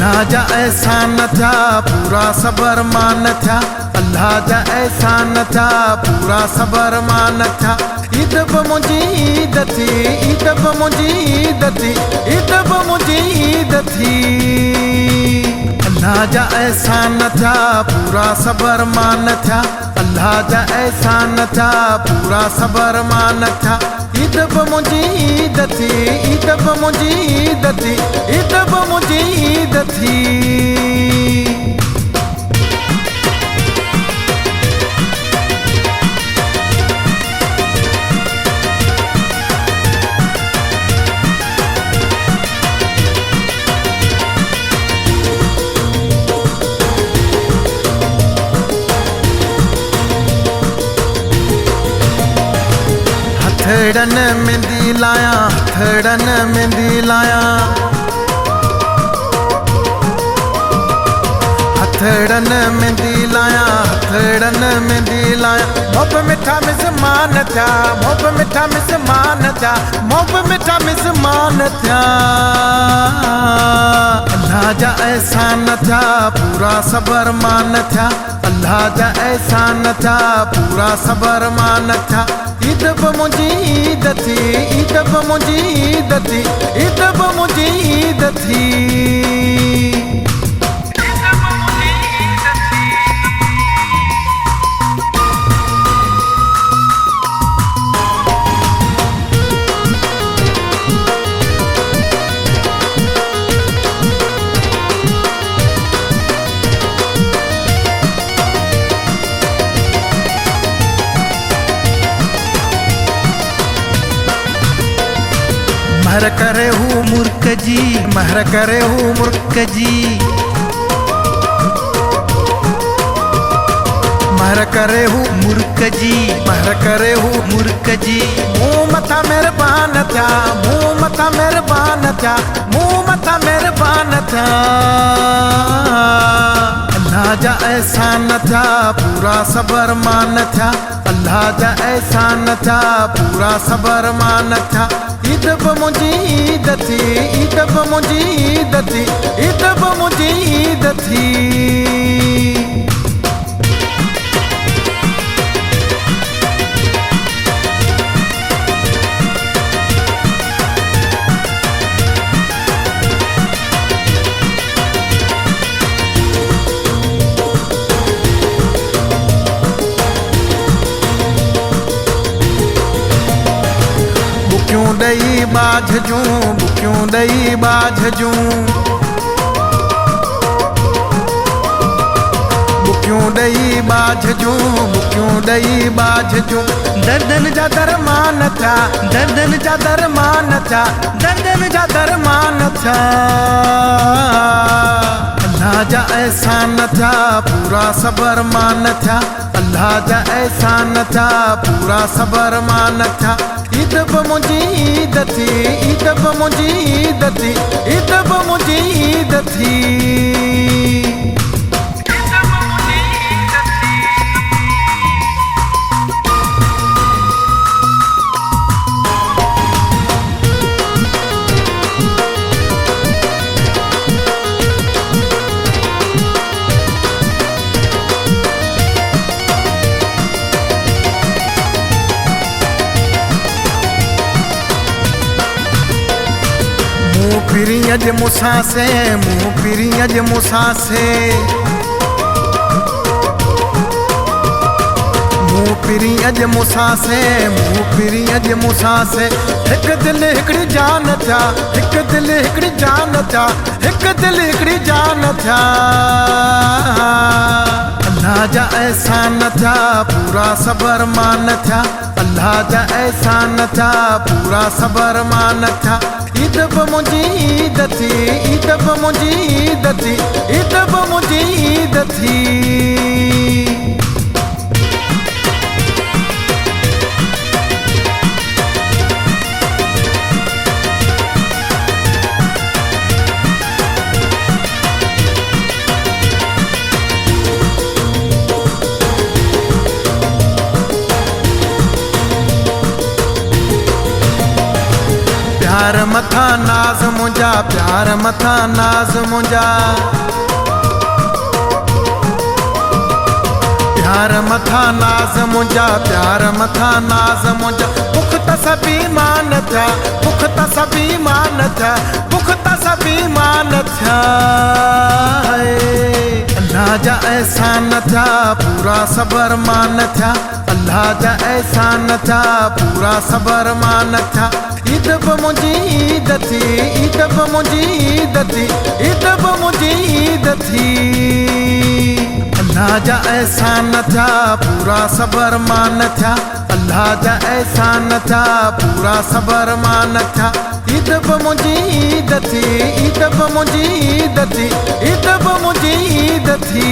अल्लाह जा एहसान था पूरा सबर मान था, अल्लाह जा एहसान था पूरा सबर मान था। ईद बि मुंहिंजी ईद थी, ईद बि मुंहिंजी ईद थी, ईद बि मुंहिंजी ईद थी। अल्लाह जा एहसान था पूरा सबर मान था, अल्लाह जा एहसान था पूरा सबर मान था। ईद बि मुंहिंजी ईद थी, ईद बि मुंहिंजी ईद थी, ईद बि मुंहिंजी ईद थी। हथड़न मेहंदी लाया, हथड़न मेहंदी लाया, हथड़न मेहंदी लाया, हथड़न मेहंदी लाया। मोब मिठा मिज़मान थिया, मोब मिठा मिज़मान थिया, मोब मिठा मिज़मान थिया। अल्लाह जा एहसान था पूरा सबर मान था, अल्लाह जा एहसान था पूरा सबर मान था। ईद बि मुंहिंजी ईद थी, ईद बि मुंहिंजी ईद थी, ईद बि मुंहिंजी ईद थी। महर करे हूँ मुर्क जी, महर करे हूँ मुर्क जी, महर करे हूँ मुर्क जी, महर करे हूँ मुर्क जी। मुँह मथा मेहरबान थिया, मुँह मथा मेहरबान थिया, मुँह मथा मेहरबान थिया। अल्लाह जा एहसान था पूरा सबर मान था, अल्लाह जा एहसान था पूरा सबर मान था। ईद बि मुंहिंजी ईद थी, ईद बि मुंहिंजी ईद थी, ईद बि मुंहिंजी ईद थी। बुक्यूं ॾेई बाझ जूं, बुक्यूं ॾेई बाझ जूं, बुक्यूं ॾेई बाझ जूं, बुक्यूं ॾेई बाझ जूं। दर्दन जा दरमान था, दर्दन जा दरमान था, दर्दन जा दरमान था। अल्लाह जा एहसान था पूरा सबर मान था, अल्लाह जा एहसान था पूरा सबर मान था। ईद बि मुंहिंजी ईद थी, ईद बि मुंहिंजी ईद थी, ईद बि मुंहिंजी ईद थी। मुँह फिरी अज मूंसां से, मुँह फिरी अज मूंसां से, मुँह फिरी अज मूंसां से, मुँह फिरी अज मूंसां से। हिक दिल हिकिड़ी जान थिया, हिक दिल हिकिड़ी जान थिया, हिक दिल हिकिड़ी जान थिया। अल्लाह जा एहसान था पूरा सबर मान था, अल्लाह जा एहसान था पूरा सबर मान था। ईद बि मुंहिंजी ईद थी, ईद बि मुंहिंजी ईद थी, ईद बि मुंहिंजी ईद थी। प्यार मथा नाज़ मुंहिंजा, प्यार मथा नाज़ मुंहिंजा, प्यार मथा नाज़ मुंहिंजा, प्यार मथा नाज़ मुंहिंजा। बुख त सभी मान थिया, बुख त सभी मान थिया, बुख त सभी मान थिया। अल्लाह जा एहसान थिया, पूरा सबर मान थिया, अल्लाह जा एहसान थिया, पूरा सबर मान थिया। ईद बि मुंहिंजी ईद थी, ईद बि मुंहिंजी ईद थी, ईद बि मुंहिंजी ईद थी। अल्लाह जा एहसान थिया, पूरा सबर मान थिया, अल्लाह जा एहसान थिया, पूरा सबर मान थिया। ईद बि मुंहिंजी ईद थी, ईद बि मुंहिंजी ईद थी, ईद बि मुंहिंजी ईद थी।